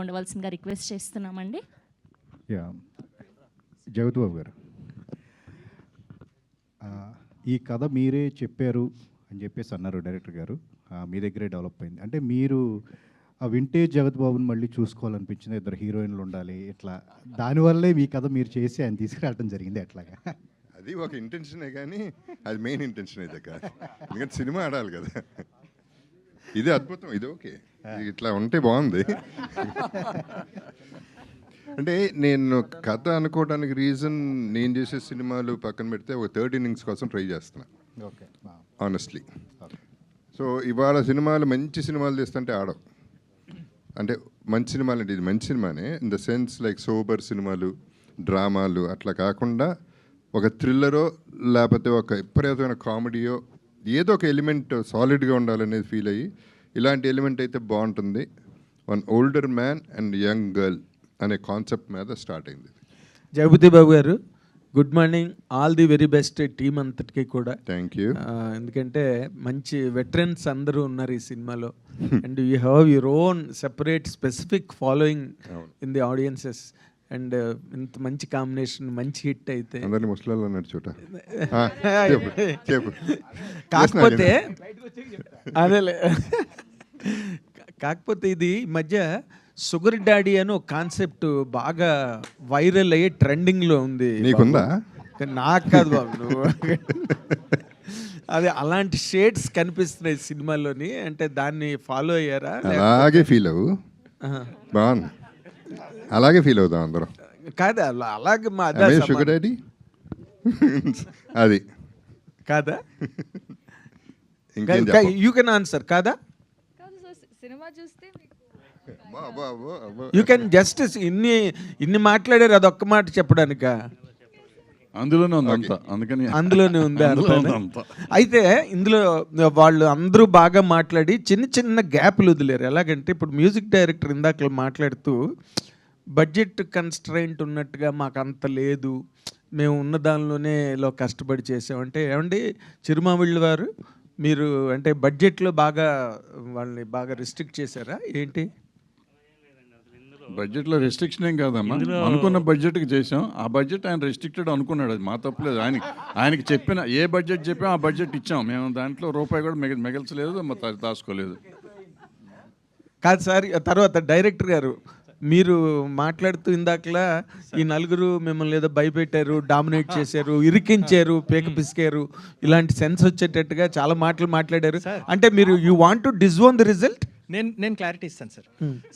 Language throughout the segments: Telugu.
ఉండవలసిందిగా రిక్వెస్ట్ చేస్తున్నామండి. యా జగత్ బాబు గారు, ఈ కథ మీరే చెప్పారు అని చెప్పేసి అన్నారు డైరెక్టర్ గారు. మీ దగ్గరే డెవలప్ అయింది అంటే మీరు ఆ వింటేజ్ జగత్ బాబుని మళ్ళీ చూసుకోవాలనిపించింది, ఇద్దరు హీరోయిన్లు ఉండాలి ఇట్లా, దానివల్లే మీ కథ మీరు చేసి ఆయన తీసుకురావడం జరిగింది ఎట్లాగా? అది ఒక ఇంటెన్షనే కానీ అది మెయిన్ ఇంటెన్షన్ అయితే కాదు, ఎందుకంటే సినిమా ఆడాలి కదా. ఇది అద్భుతం, ఇది ఓకే, ఇది ఇట్లా ఉంటే బాగుంది. అంటే నేను కథ అనుకోవడానికి రీజన్, నేను చేసే సినిమాలు పక్కన పెడితే ఒక థర్డ్ ఇన్నింగ్స్ కోసం ట్రై చేస్తున్నా ఓకే ఆనెస్ట్లీ. సో ఇవాళ సినిమాలు మంచి సినిమాలు తీస్తుంటే ఆడవు. అంటే మంచి సినిమాలు అంటే ఇది మంచి సినిమానే in the sense like sober సినిమాలు, డ్రామాలు అట్లా కాకుండా ఒక థ్రిల్లరో లేకపోతే ఒక విపరీతమైన కామెడీయో ఏదో ఒక ఎలిమెంట్ సాలిడ్గా ఉండాలనేది ఫీల్ అయ్యి ఇలాంటి ఎలిమెంట్ అయితే బాగుంటుంది. One older man and young girl అనే కాన్సెప్ట్ మీద స్టార్ట్ అయింది. జగపతి బాబు గారు, good morning, all the very best team అంతటికి కూడా. Thank you. ఎందుకంటే మంచి వెటరన్స్ అందరూ ఉన్నారు ఈ సినిమాలో and you have your own separate specific following in the audiences and ఇంత మంచి కాంబినేషన్, మంచి హిట్ అయితే అందరినీ ముసలాళ్ళు అన్నట్టు చూట. చెప్పు. కాకపోతే అదేలే, కాకపోతే ఇది ఈ మధ్య షుగర్ డాడీ అని ఒక కాన్సెప్ట్ బాగా వైరల్ అయ్యి ట్రెండింగ్లో ఉంది. నీకుందా? నాకు కాదు బాబు, నువ్వు అదే అలాంటి షేడ్స్ కనిపిస్తున్నాయి సినిమాలోని, అంటే దాన్ని ఫాలో అయ్యారా? అలాగే ఫీల్ అవ్వు, బాగుంది, అలాగే ఫీల్ అవుతాం అందరం. కాదా అలాగే మా షుగర్ డాడీ అది కాదా? ఇంకేం యూ కెన్ ఆన్సర్ కాదా? సినిమా చూస్తే యూ కెన్ జస్ట్ ఇన్ని మాట్లాడారు, అది ఒక్క మాట చెప్పడానిక? అందులోనే ఉంది అంతా, అందుకని అందులోనే ఉంది అంతా. అయితే ఇందులో వాళ్ళు అందరూ బాగా మాట్లాడి చిన్న చిన్న గ్యాప్లు వదిలేరు. ఎలాగంటే ఇప్పుడు మ్యూజిక్ డైరెక్టర్ ఇందాక మాట్లాడుతూ బడ్జెట్ కన్స్ట్రైంట్ ఉన్నట్టుగా మాకు అంత లేదు, మేము ఉన్న దానిలోనే ఇలా కష్టపడి చేసామంటే, ఏమండి చిరుమామిళ్ళ వారు, మీరు అంటే బడ్జెట్లో బాగా వాళ్ళని బాగా రిస్ట్రిక్ట్ చేశారా ఏంటి? బడ్జెట్లో రెస్ట్రిక్షన్ ఏం కాదమ్మా, అనుకున్న బడ్జెట్కి చేసాం. ఆ బడ్జెట్ ఆయన రెస్ట్రిక్టెడ్ అనుకున్నాడు, అది మా తప్పలేదు. ఆయనకి చెప్పిన ఏ బడ్జెట్ చెప్పాం ఆ బడ్జెట్ ఇచ్చాం మేము, దాంట్లో రూపాయి కూడా మిగల్చలేదు, దాచుకోలేదు. కాదు సార్, తర్వాత డైరెక్టర్ గారు మీరు మాట్లాడుతూ ఇందాకలా ఈ నలుగురు మిమ్మల్ని ఏదో భయపెట్టారు, డామినేట్ చేశారు, ఇరికించారు, పేక పిసికారు, ఇలాంటి సెన్స్ వచ్చేటట్టుగా చాలా మాటలు మాట్లాడారు. అంటే మీరు you want to disown the result? నేను క్లారిటీ ఇస్తాను సార్.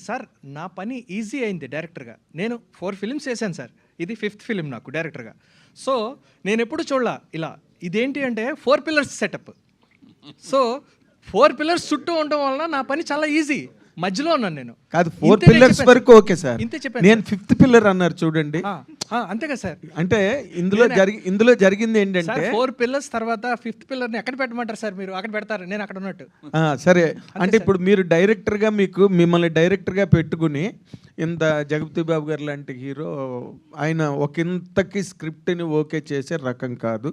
సార్ నా పని ఈజీ అయింది డైరెక్టర్గా. నేను 4 ఫిలిమ్స్ చేశాను సార్, ఇది 5th ఫిలిం నాకు డైరెక్టర్గా. సో నేను ఎప్పుడు చూడలా ఇలా. ఇదేంటి అంటే 4 పిల్లర్స్ సెటప్. సో 4 పిల్లర్స్ చుట్టూ ఉండడం వలన నా పని చాలా ఈజీ. మధ్యలో ఉన్నాను నేను. కాదు, 4 పిల్లర్స్ వరకు ఓకే సార్, ఇంతే చెప్పాను. నేను 5th పిల్లర్ అన్నారు చూడండి. అంతే కదా సార్. అంటే ఇందులో జరిగింది ఏంటంటే 4 పిల్లర్స్ తర్వాత 5th పిల్లర్ని ఎక్కడ పెట్టమంటారు సార్? మీరు అక్కడ పెడతారు, నేను అక్కడ ఉన్నట్టు. సరే, అంటే ఇప్పుడు మీరు డైరెక్టర్గా మిమ్మల్ని డైరెక్టర్గా పెట్టుకుని ఇంత జగపతి బాబు గారు లాంటి హీరో ఆయన ఒకంతకి స్క్రిప్ట్ని ఓకే చేసే రకం కాదు.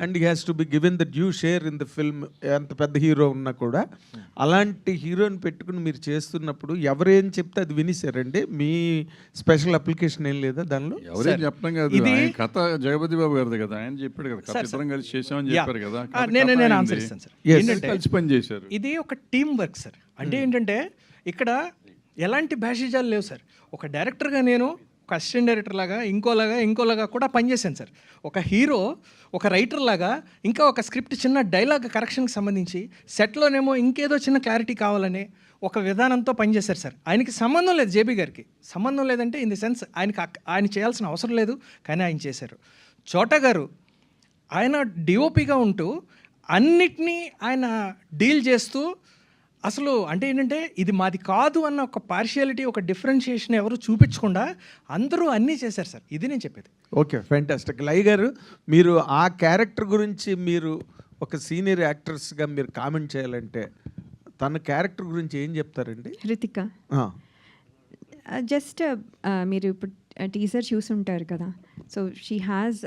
And he has to be given the due share in the film. ఎంత పెద్ద హీరో ఉన్నా కూడా అలాంటి హీరోని పెట్టుకుని మీరు చేస్తున్నప్పుడు ఎవరేం చెప్తే అది వినిసారండి? మీ స్పెషల్ అప్లికేషన్ ఏం లేదా దానిలో? ఎవరేం చెప్పడం కాదు, ఆయన కథ జగపతి బాబు గారిది కదా, ఆయన చెప్పాడు కదా, కథ ఇద్దరం కలిసి చేసామని చెప్పారు కదా. నేను ఆన్సర్ ఇస్తాను సార్. ఏంటంటే కలిసి పని చేశారు, ఇది ఒక టీమ్ వర్క్ సార్. అంటే ఏంటంటే ఇక్కడ ఎలాంటి భేషజాలు లేవు సార్. ఒక డైరెక్టర్గా నేను ఒక అసిస్టెంట్ డైరెక్టర్ లాగా ఇంకోలాగా కూడా పనిచేశాను సార్. ఒక హీరో, ఒక రైటర్ లాగా, ఇంకా ఒక స్క్రిప్ట్ చిన్న డైలాగ్ కరెక్షన్కి సంబంధించి సెట్లోనేమో ఇంకేదో చిన్న క్లారిటీ కావాలని ఒక విధానంతో పనిచేశారు సార్. ఆయనకి సంబంధం లేదు, జేబీ గారికి సంబంధం లేదంటే ఇన్ ది సెన్స్ ఆయన చేయాల్సిన అవసరం లేదు, కానీ ఆయన చేశారు. చోటా గారు ఆయన డిఓపిగా ఉంటూ అన్నిటినీ ఆయన డీల్ చేస్తూ, అసలు అంటే ఏంటంటే ఇది మాది కాదు అన్న ఒక పార్షియాలిటీ, ఒక డిఫరెన్షియేషన్ ఎవరు చూపించకుండా అందరూ అన్నీ చేశారు సార్. ఇది నేను చెప్పేది. Okay, fantastic. లై గారు, మీరు ఆ క్యారెక్టర్ గురించి మీరు ఒక సీనియర్ యాక్టర్స్గా మీరు కామెంట్ చేయాలంటే తన క్యారెక్టర్ గురించి ఏం చెప్తారండి? హృతిక జస్ట్ మీరు ఇప్పుడు టీజర్ చూసుంటారు కదా. So she has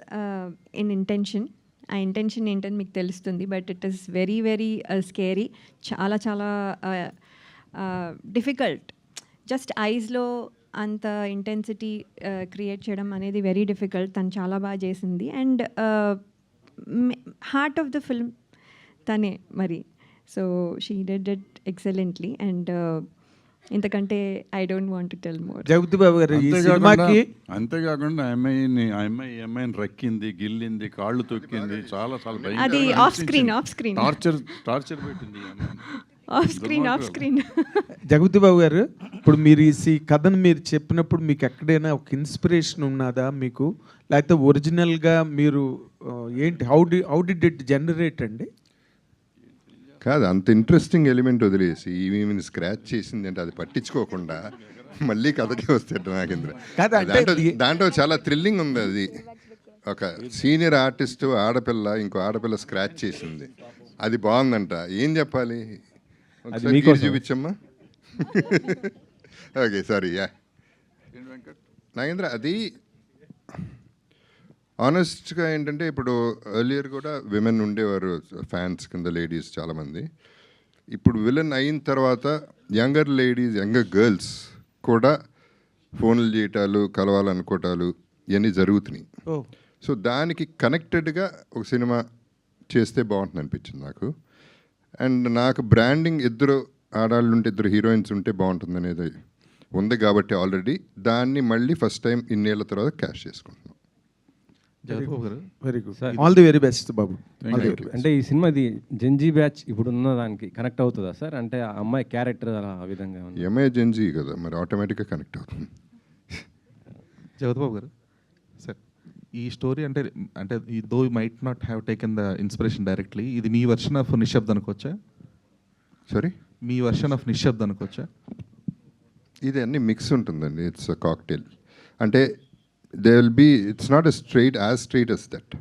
N intention. ఆ ఇంటెన్షన్ ఏంటని మీకు తెలుస్తుంది, but it is very very scary, చాలా చాలా డిఫికల్ట్. జస్ట్ ఐస్లో అంత ఇంటెన్సిటీ క్రియేట్ చేయడం అనేది వెరీ డిఫికల్ట్. తను చాలా బాగా చేసింది. And heart of the film తనే మరి. So she did it excellently. And ఇంతకంటే I don't want to tell more. Jagapathi Babu garu ఈ సినిమాకి అంతేకాకుండా అమ్మాయిని రక్కింది, గిల్లింది, కాళ్ళు తొక్కింది, చాలా చాలా అది ఆఫ్ స్క్రీన్ టార్చర్ పెట్టింది ఈ అమ్మాయిని. ఆఫ్ స్క్రీన్ జగపతి బాబు గారు, ఇప్పుడు మీరు ఈ కథను మీరు చెప్పినప్పుడు మీకు ఎక్కడైనా ఒక ఇన్స్పిరేషన్ ఉన్నదా మీకు, లేకపోతే ఒరిజినల్గా మీరు ఏంటి హౌ డిడ్ ఇట్ జనరేట్ అండి? కాదు, అంత ఇంట్రెస్టింగ్ ఎలిమెంట్ వదిలేసి ఈమెను స్క్రాచ్ చేసింది అంటే అది పట్టించుకోకుండా మళ్ళీ కథకే వస్తాడు నాగేంద్ర. కాదు, అంటే దాంట్లో చాలా థ్రిల్లింగ్ ఉంది. అది ఒక సీనియర్ ఆర్టిస్ట్ ఆడపిల్ల ఇంకో ఆడపిల్ల స్క్రాచ్ చేసింది, అది బాగుందంట. ఏం చెప్పాలి, చూపించమ్మా. Okay, sorry. నాగేంద్ర, అది ఆనెస్ట్గా ఏంటంటే ఇప్పుడు ఎర్లియర్ కూడా విమెన్ ఉండేవారు ఫ్యాన్స్ కింద, లేడీస్ చాలామంది. ఇప్పుడు విలన్ అయిన తర్వాత యంగర్ లేడీస్, యంగర్ గర్ల్స్ కూడా ఫోన్లు చేయటాలు, కలవాలనుకోవటాలు ఇవన్నీ జరుగుతున్నాయి. సో దానికి కనెక్టెడ్గా ఒక సినిమా చేస్తే బాగుంటుంది అనిపించింది నాకు. అండ్ నాకు బ్రాండింగ్ ఇద్దరు ఆడాళ్ళు ఉంటే, ఇద్దరు హీరోయిన్స్ ఉంటే బాగుంటుంది అనేది ఉంది కాబట్టి ఆల్రెడీ దాన్ని మళ్ళీ ఫస్ట్ టైం ఇన్నేళ్ల తర్వాత క్యాష్ చేసుకుంటున్నాం. Very good, all the very best babu. అంటే ఈ సినిమా ఇది జెన్జీ బ్యాచ్ ఇప్పుడు ఉన్న దానికి కనెక్ట్ అవుతుందా సార్? అంటే ఆ అమ్మాయి క్యారెక్టర్ అలా ఆ విధంగా ఎంఏ జెన్జీ కదా, మరి ఆటోమేటిక్గా కనెక్ట్ అవుతుంది. జగత్ బాబు గారు సార్, ఈ స్టోరీ అంటే though you might not have taken the inspiration directly, ఇది మీ వర్షన్ ఆఫ్ నిశ్శబ్ద్ అనుకోవచ్చా? సారీ, మీ వర్షన్ ఆఫ్ నిశ్శబ్ద్ అనుకోవచ్చా? ఇది అన్ని మిక్స్ ఉంటుందండి. It's a cocktail. అంటే they will be, it's not straight as that,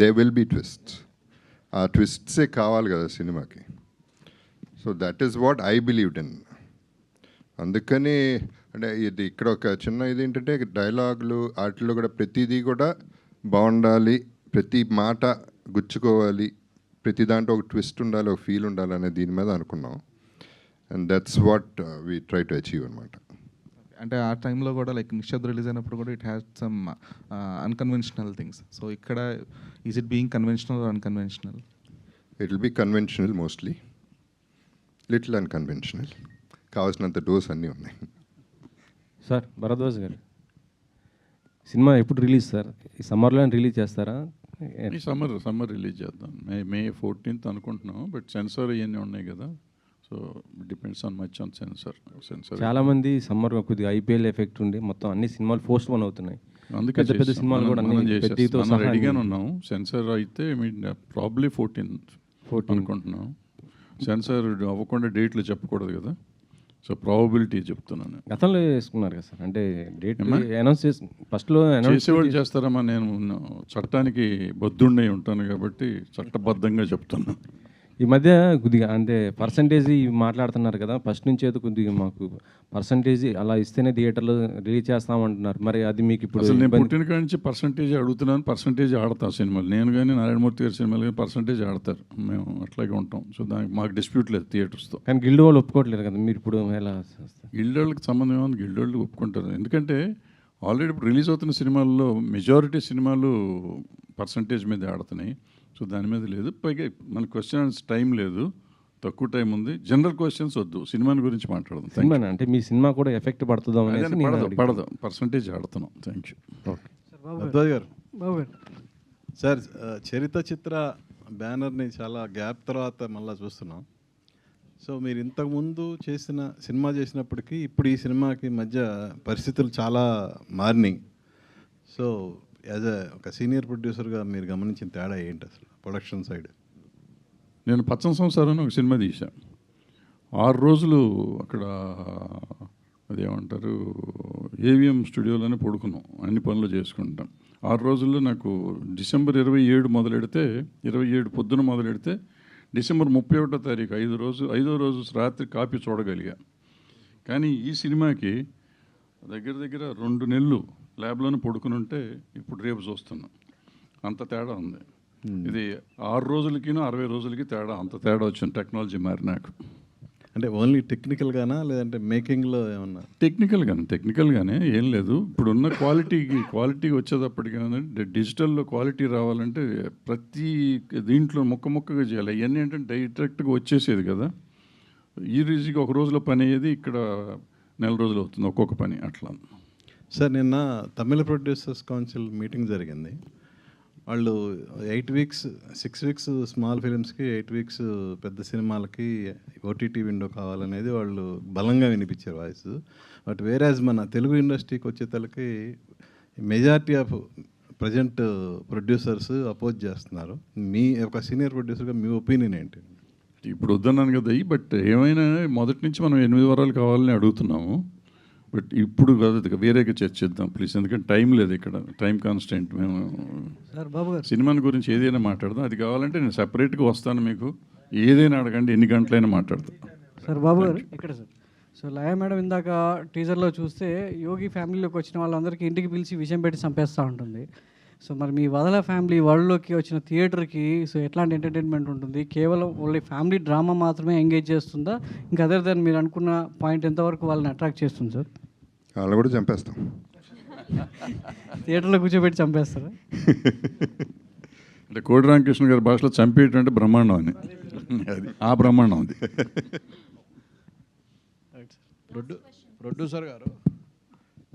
they will be twists. ఆ ట్విస్ట్సే కావాలి కదా సినిమాకి. So that is what I believed in. అందుకని అంటే ఇది ఇక్కడ ఒక చిన్న ఇది ఏంటంటే డైలాగులు వాటిలో కూడా ప్రతిదీ కూడా బాగుండాలి, ప్రతి మాట గుచ్చుకోవాలి, ప్రతి దాంట్లో ఒక ట్విస్ట్ ఉండాలి, ఒక ఫీల్ ఉండాలి అనే దీని మీద అనుకున్నాం. And that's what we try to achieve అనమాట. అంటే ఆ టైంలో కూడా లైక్ నిశ్శబ్ద్ రిలీజ్ అయినప్పుడు కూడా it has some unconventional things. So ఇక్కడ is it being conventional or unconventional? It will be conventional mostly, little unconventional. కావాల్సినంత డోస్ అన్నీ ఉన్నాయి. సార్ భరద్వాజ్ గారు, సినిమా ఎప్పుడు రిలీజ్ సార్? ఈ సమ్మర్లో రిలీజ్ చేస్తారా? ఈ సమ్మర్ రిలీజ్ చేద్దాం. మే 14th అనుకుంటున్నాం. బట్ సెన్సార్ ఇవన్నీ ఉన్నాయి కదా, so depends on much on sensor. చాలా మంది సమ్మర్ కొద్దిగా ఐపీఎల్ ఎఫెక్ట్ ఉండి మొత్తం అన్ని సినిమాలు పోస్ట్ పోన్ అవుతున్నాయి. అందుకే పెద్ద సినిమాలు కూడా రెడీగానే ఉన్నాం. సెన్సార్ అయితే ప్రాబ్లీ 14 అనుకుంటున్నాం. సెన్సార్ అవ్వకుండా డేట్లు చెప్పకూడదు కదా, సో ప్రాబబిలిటీ చెప్తున్నాను. గతంలో వేసుకున్నారు కదా సార్, అంటే డేట్ అనౌన్స్ చేసి ఫస్ట్లో చేసేవాళ్ళు చేస్తారమ్మా. నేను చట్టానికి బద్దుండి ఉంటాను కాబట్టి చట్టబద్ధంగా చెప్తున్నాను. ఈ మధ్య కొద్దిగా అంటే పర్సంటేజ్ మాట్లాడుతున్నారు కదా, ఫస్ట్ నుంచి అయితే కొద్దిగా మాకు పర్సంటేజ్ అలా ఇస్తేనే థియేటర్లో రిలీజ్ చేస్తామంటున్నారు. మరి అది మీకు ఇప్పుడు అసలు నేను పుట్టిన కాడి నుంచి పర్సంటేజ్ అడుగుతున్నాను, పర్సంటేజ్ ఆడతాం సినిమాలు. నేను కానీ నారాయణమూర్తి గారి సినిమాలు కానీ పర్సంటేజ్ ఆడతారు, మేము అట్లాగే ఉంటాం. సో దానికి మాకు డిస్ప్యూట్ లేదు థియేటర్స్తో. కానీ గిల్డ్ వాళ్ళు ఒప్పుకోవట్లేదు కదా, మీరు ఇప్పుడు ఎలా? గిల్డ్ వాళ్ళకి సంబంధం ఏమో, గిల్డ్ వాళ్ళు ఒప్పుకుంటారు. ఎందుకంటే ఆల్రెడీ ఇప్పుడు రిలీజ్ అవుతున్న సినిమాల్లో మెజారిటీ సినిమాలు పర్సంటేజ్ మీద ఆడుతున్నాయి. సో దాని మీద లేదు. పైగా మన క్వశ్చన్స్ టైం లేదు, తక్కువ టైం ఉంది. జనరల్ క్వశ్చన్స్ వద్దు, సినిమాని గురించి మాట్లాడదాం. సినిమా అంటే మీ సినిమా కూడా ఎఫెక్ట్ పడుతుందో పడదు, పర్సంటేజ్ ఆడుతున్నాం. Thank you. బాబు గారు సార్, చరిత్ర చిత్ర బ్యానర్ని చాలా గ్యాప్ తర్వాత మళ్ళీ చూస్తున్నాం. సో మీరు ఇంతకుముందు సినిమా చేసినప్పటికీ ఇప్పుడు ఈ సినిమాకి మధ్య పరిస్థితులు చాలా మారినాయి. సో యాజ్ ఒక సీనియర్ ప్రొడ్యూసర్గా మీరు గమనించిన తేడా ఏంటి అసలు ప్రొడక్షన్ సైడ్? నేను పచ్చని సంసారం ఒక సినిమా తీశాను. 6 రోజులు అక్కడ అదేమంటారు ఏవిఎం స్టూడియోలోనే పడుకున్నాం, అన్ని పనులు చేసుకుంటాం. 6 రోజుల్లో నాకు డిసెంబర్ 27 మొదలెడితే, 27 పొద్దున మొదలెడితే డిసెంబర్ 31వ తారీఖు 5వ రోజు రాత్రి కాపీ చూడగలిగా. కానీ ఈ సినిమాకి దగ్గర 2 నెలలు ల్యాబ్లోనే పడుకుని ఉంటే ఇప్పుడు రేపు చూస్తున్నాం. అంత తేడా ఉంది. ఇది 6 రోజులకి 60 రోజులకి తేడా, అంత తేడా వచ్చింది టెక్నాలజీ మారి. నాకు అంటే ఓన్లీ టెక్నికల్గానా లేదంటే మేకింగ్లో ఏమన్నా? టెక్నికల్గానే ఏం లేదు. ఇప్పుడున్న క్వాలిటీ వచ్చేటప్పటికి డిజిటల్లో క్వాలిటీ రావాలంటే ప్రతి దీంట్లో మొక్కగా చేయాలి. ఇవన్నీ అంటే డైరెక్ట్గా వచ్చేసేది కదా. ఈ రీజీకి ఒక రోజులో పని అయ్యేది ఇక్కడ నెల రోజులు అవుతుంది ఒక్కొక్క పని అట్లా. సార్ నిన్న తమిళ ప్రొడ్యూసర్స్ కౌన్సిల్ మీటింగ్ జరిగింది. వాళ్ళు 8 వీక్స్ 6 వీక్స్ స్మాల్ ఫిలిమ్స్కి 8 వీక్స్ పెద్ద సినిమాలకి ఓటీటీ విండో కావాలనేది వాళ్ళు బలంగా వినిపించారు వాయిస్. బట్ వేరాజ్ మన తెలుగు ఇండస్ట్రీకి వచ్చేతలకి majority of present producers oppose చేస్తున్నారు. మీ ఒక సీనియర్ ప్రొడ్యూసర్గా మీ ఒపీనియన్ ఏంటి? ఇప్పుడు వద్దన్నాను కదా, బట్ ఏమైనా మొదటి నుంచి మనం 8 వారాలు కావాలని అడుగుతున్నాము. బట్ ఇప్పుడు కాదు, వేరేగా చర్చిద్దాం ప్లీజ్, ఎందుకంటే టైం లేదు ఇక్కడ, టైం కాన్స్టెంట్. మేము సినిమాని గురించి ఏదైనా మాట్లాడదాం. అది కావాలంటే నేను సపరేట్గా వస్తాను, మీకు ఏదైనా అడగండి, ఎన్ని గంటలైనా మాట్లాడతాం. సార్ బాబు గారు ఇక్కడ సార్. సో లయ మేడం ఇందాక టీజర్లో చూస్తే యోగి ఫ్యామిలీలోకి వచ్చిన వాళ్ళందరికీ ఇంటికి పిలిచి విషయం పెట్టి చంపేస్తూ ఉంటుంది. సో మరి మీ వదల ఫ్యామిలీ వరల్డ్లోకి వచ్చిన థియేటర్కి సో ఎట్లాంటి ఎంటర్టైన్మెంట్ ఉంటుంది? కేవలం ఓన్లీ ఫ్యామిలీ డ్రామా మాత్రమే ఎంగేజ్ చేస్తుందా? ఇంకా అదర్ దాన్ మీరు అనుకున్న పాయింట్ ఎంతవరకు వాళ్ళని అట్రాక్ట్ చేస్తుంది సార్? వాళ్ళు కూడా చంపేస్తాం, థియేటర్లో కూర్చోబెట్టి చంపేస్తారా? అంటే కోడి రామకృష్ణ గారి భాషలో చంపేటంటే బ్రహ్మాండం అని, అది ఆ బ్రహ్మాండం అది. ప్రొడ్యూసర్ గారు,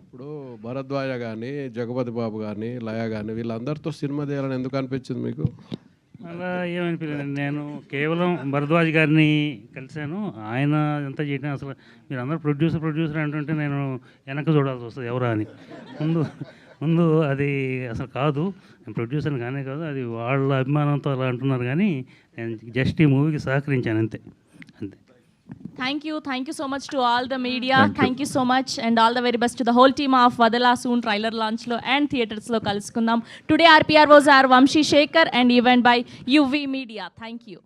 ఇప్పుడు భరద్వాజ కానీ, జగపతి బాబు కానీ, లయ కానీ వీళ్ళందరితో సినిమా తీయాలని ఎందుకు అనిపించింది మీకు? అలా ఏమనిపించలేదు. నేను కేవలం భరద్వాజ్ గారిని కలిశాను. ఆయన ఎంత చేయడం, అసలు మీరు అందరూ ప్రొడ్యూసర్ అంటుంటే నేను వెనక చూడాల్సి వస్తుంది ఎవరా అని. ముందు అది అసలు కాదు, నేను ప్రొడ్యూసర్ని కానే కాదు, అది వాళ్ళ అభిమానంతో అలా అంటున్నారు. కానీ నేను జస్ట్ ఈ మూవీకి సహకరించాను అంతే. Thank you so much to all the media. Thank you so much and all the very best to the whole team of Vadala. Soon trailer launch lo and theatres lo kalusukundam. Today RPR was our Vamshi Shekhar and event by UV Media. Thank you.